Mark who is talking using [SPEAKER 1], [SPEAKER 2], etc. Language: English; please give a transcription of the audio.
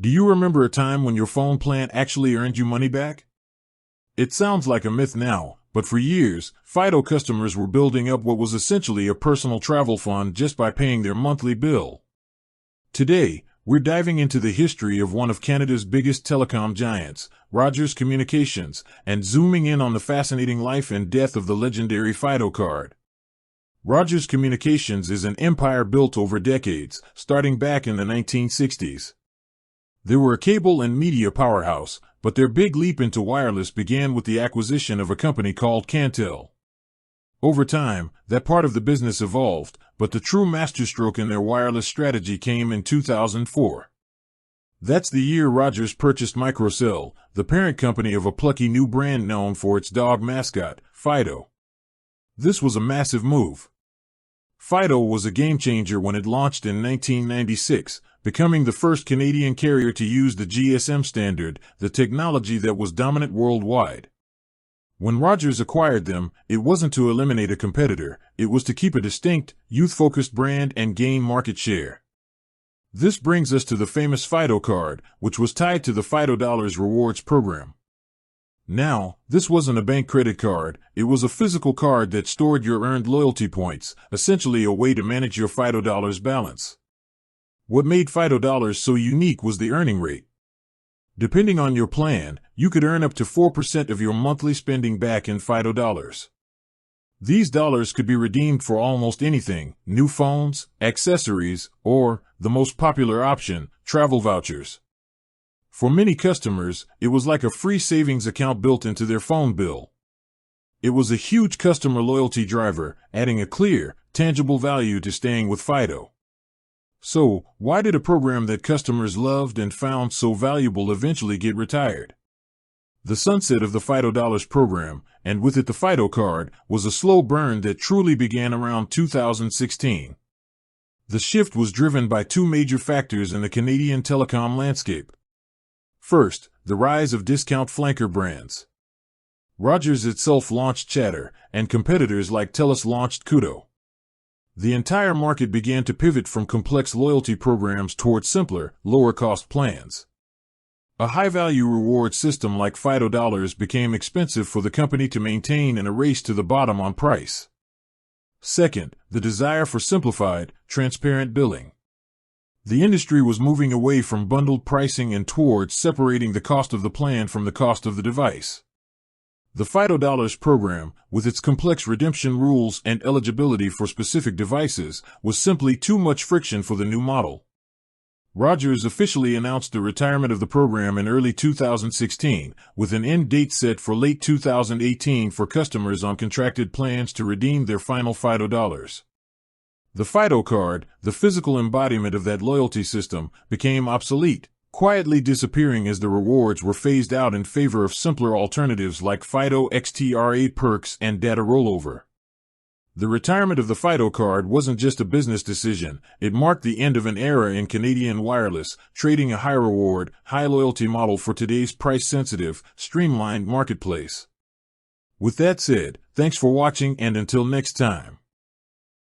[SPEAKER 1] Do you remember a time when your phone plan actually earned you money back? It sounds like a myth now, but for years, Fido customers were building up what was essentially a personal travel fund just by paying their monthly bill. Today, we're diving into the history of one of Canada's biggest telecom giants, Rogers Communications, and zooming in on the fascinating life and death of the legendary Fido card. Rogers Communications is an empire built over decades, starting back in the 1960s. They were a cable and media powerhouse, but their big leap into wireless began with the acquisition of a company called Cantel. Over time, that part of the business evolved, but the true masterstroke in their wireless strategy came in 2004. That's the year Rogers purchased Microcell, the parent company of a plucky new brand known for its dog mascot, Fido. This was a massive move. Fido was a game-changer when it launched in 1996, becoming the first Canadian carrier to use the GSM standard, the technology that was dominant worldwide. When Rogers acquired them, it wasn't to eliminate a competitor, it was to keep a distinct, youth-focused brand and gain market share. This brings us to the famous Fido card, which was tied to the Fido Dollars rewards program. Now, this wasn't a bank credit card, it was a physical card that stored your earned loyalty points, essentially a way to manage your Fido Dollars balance. What made Fido Dollars so unique was the earning rate. Depending on your plan, you could earn up to 4% of your monthly spending back in Fido Dollars. These dollars could be redeemed for almost anything: new phones, accessories, or, the most popular option, travel vouchers. For many customers, it was like a free savings account built into their phone bill. It was a huge customer loyalty driver, adding a clear, tangible value to staying with Fido. So, why did a program that customers loved and found so valuable eventually get retired? The sunset of the Fido Dollars program, and with it the Fido card, was a slow burn that truly began around 2016. The shift was driven by two major factors in the Canadian telecom landscape. First, the rise of discount flanker brands. Rogers itself launched Chatter, and competitors like TELUS launched Koodo. The entire market began to pivot from complex loyalty programs toward simpler, lower-cost plans. A high-value reward system like Fido Dollars became expensive for the company to maintain in a race to the bottom on price. Second, the desire for simplified, transparent billing. The industry was moving away from bundled pricing and towards separating the cost of the plan from the cost of the device. The Fido Dollars program, with its complex redemption rules and eligibility for specific devices, was simply too much friction for the new model. Rogers officially announced the retirement of the program in early 2016, with an end date set for late 2018 for customers on contracted plans to redeem their final Fido Dollars. The Fido card, the physical embodiment of that loyalty system, became obsolete, quietly disappearing as the rewards were phased out in favor of simpler alternatives like Fido XTRA perks and data rollover. The retirement of the Fido card wasn't just a business decision, it marked the end of an era in Canadian wireless, trading a high-reward, high-loyalty model for today's price-sensitive, streamlined marketplace. With that said, thanks for watching and until next time.